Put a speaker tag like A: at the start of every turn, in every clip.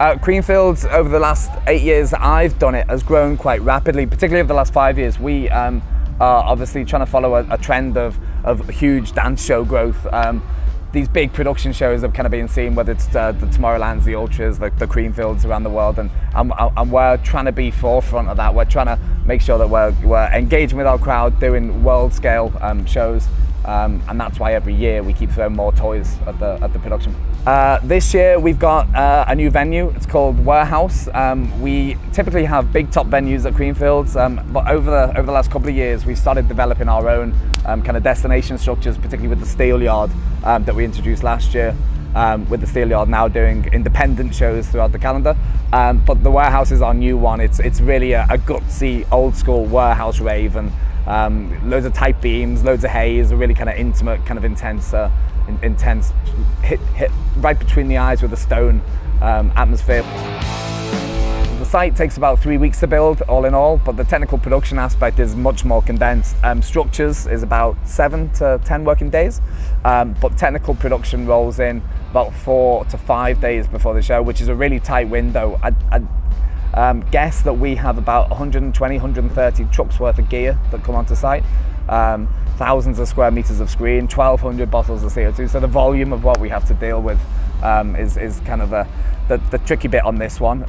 A: Creamfields, over the last 8 years that I've done it, has grown quite rapidly, particularly over the last 5 years. We are obviously trying to follow a trend of huge dance show growth. These big production shows have kind of been seen, whether it's the Tomorrowlands, the Ultras, the Creamfields around the world, and we're trying to be forefront of that. We're trying to make sure that we're engaging with our crowd, doing world scale shows, and that's why every year we keep throwing more toys at the production. This year we've got a new venue. It's called Warehouse. We typically have big top venues at Creamfields, but over the last couple of years we've started developing our own kind of destination structures, particularly with the Steel Yard that we introduced last year, with the Steel Yard now doing independent shows throughout the calendar. But the Warehouse is our new one. It's really a gutsy, old school warehouse rave, and loads of tight beams, loads of haze, a really kind of intimate, kind of intense hit right between the eyes with a stone atmosphere. The site takes about 3 weeks to build, all in all, but the technical production aspect is much more condensed. Structures is about 7 to 10 working days, but technical production rolls in about 4 to 5 days before the show, which is a really tight window. I'd guess that we have about 120, 130 trucks worth of gear that come onto site, thousands of square meters of screen, 1,200 bottles of CO2. So the volume of what we have to deal with is kind of the tricky bit on this one.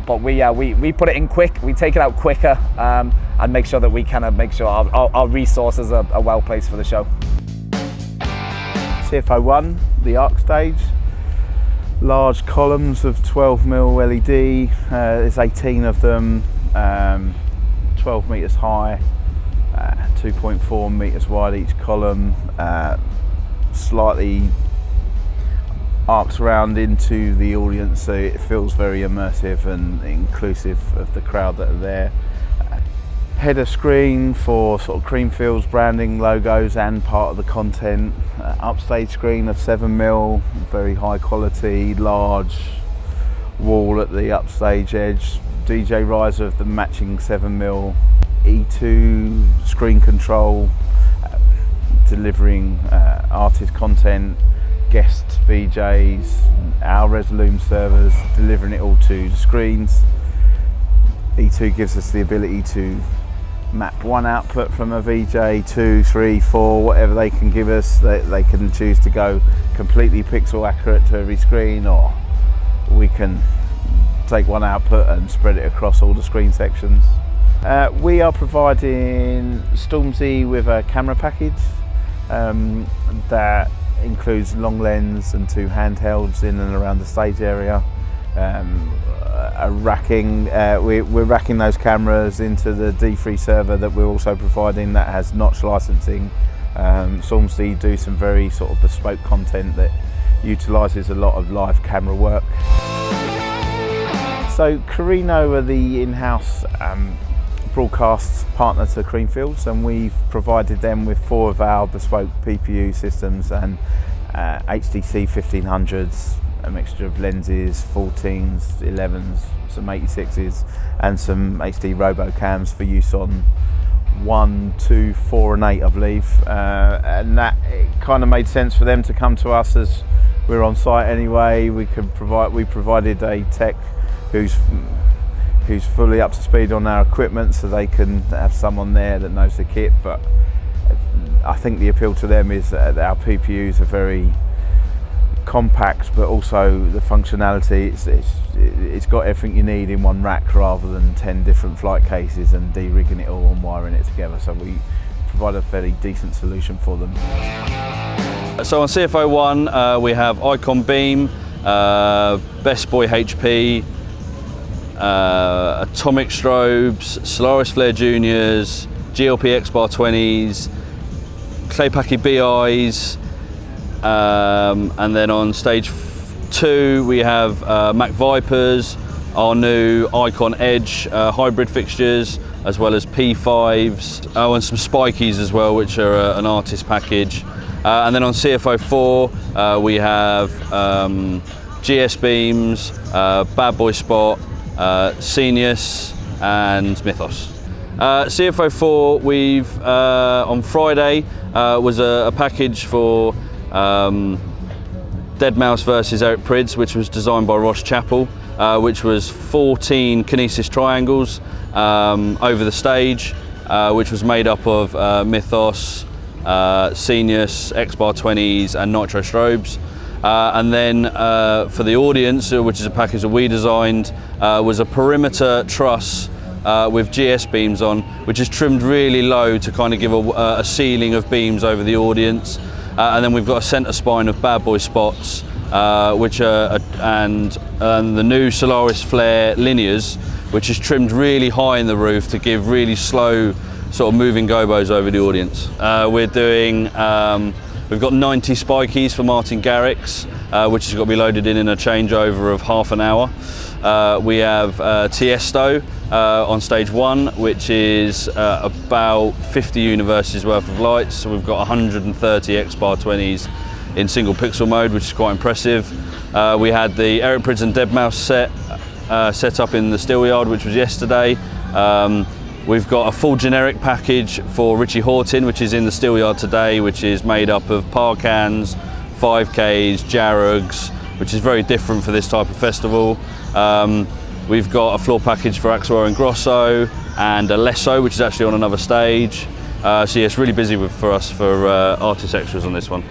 A: But we put it in quick, we take it out quicker, and make sure that we kind of make sure our resources are well placed for the show.
B: CFO1, the arc stage. Large columns of 12mm LED, there's 18 of them, 12 metres high, 2.4 metres wide each column, slightly arcs around into the audience so it feels very immersive and inclusive of the crowd that are there. Header screen for sort of Creamfields branding logos and part of the content. Upstage screen of 7mm, very high quality, large wall at the upstage edge. DJ riser of the matching 7mm. E2 screen control, delivering artist content, guest VJs, our Resolume servers, delivering it all to the screens. E2 gives us the ability to map one output from a VJ, 2, 3, 4, whatever they can give us. They can choose to go completely pixel accurate to every screen, or we can take one output and spread it across all the screen sections. We are providing Stormzy with a camera package that includes long lens and 2 handhelds in and around the stage area. A racking, we're racking those cameras into the D3 server that we're also providing that has notch licensing. Stormzy do some very sort of bespoke content that utilises a lot of live camera work. So Carino are the in-house broadcast partner to Creamfields, and we've provided them with 4 of our bespoke PPU systems and HTC 1500s, a mixture of lenses, 14s, 11s, some 86s and some HD RoboCams for use on 1, 2, 4 and 8 I believe, and that it kind of made sense for them to come to us as we're on site anyway. We provided a tech who's fully up to speed on our equipment, so they can have someone there that knows the kit. But I think the appeal to them is that our PPUs are very compact, but also the functionality. It's got everything you need in one rack rather than 10 different flight cases and de-rigging it all and wiring it together. So we provide a fairly decent solution for them.
C: So on CFO1 we have Icon Beam, Best Boy HP, Atomic Strobes, Solaris Flare Juniors, GLP X-Bar 20s, Claypacky BIs, and then on stage 2 we have Mac Vipers, our new Icon Edge hybrid fixtures, as well as P5s, and some Spikies as well, which are an artist package. And then on CFO4 we have GS Beams, Bad Boy Spot, Senius and Mythos. CFO4 we've on Friday was a package for Dead Mouse versus Eric Prydz, which was designed by Ross Chappell. which was 14 kinesis triangles over the stage, which was made up of Mythos, Scenius, X-Bar 20s and Nitro strobes. And then for the audience, which is a package that we designed, was a perimeter truss with GS beams on, which is trimmed really low to kind of give a ceiling of beams over the audience. And then we've got a centre spine of bad boy spots, which are, and the new Solaris Flare linears, which is trimmed really high in the roof to give really slow sort of moving gobos over the audience. We're doing, we've got 90 spikies for Martin Garrix, which has got to be loaded in a changeover of half an hour. We have Tiesto on stage 1, which is about 50 universes worth of lights. So we've got 130 X-Bar 20s in single pixel mode, which is quite impressive. We had the Eric Prydz and Deadmau5 set up in the Steelyard, which was yesterday. We've got a full generic package for Richie Horton, which is in the Steelyard today, which is made up of Parkans, 5Ks, Jarugs, which is very different for this type of festival. We've got a floor package for Axelrod and Grosso and a Lesso, which is actually on another stage. So yeah, it's really busy for us for artist extras on this one.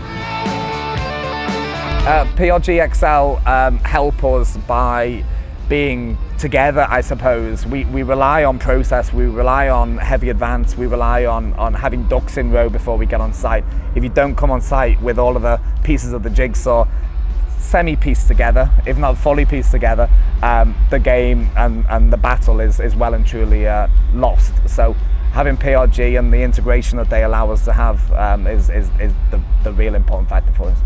A: PRG XL help us by being together, I suppose. We rely on process, we rely on heavy advance, we rely on having ducks in row before we get on site. If you don't come on site with all of the pieces of the jigsaw semi-pieced together, if not fully pieced together, the game and the battle is well and truly lost. So having PRG and the integration that they allow us to have is the real important factor for us.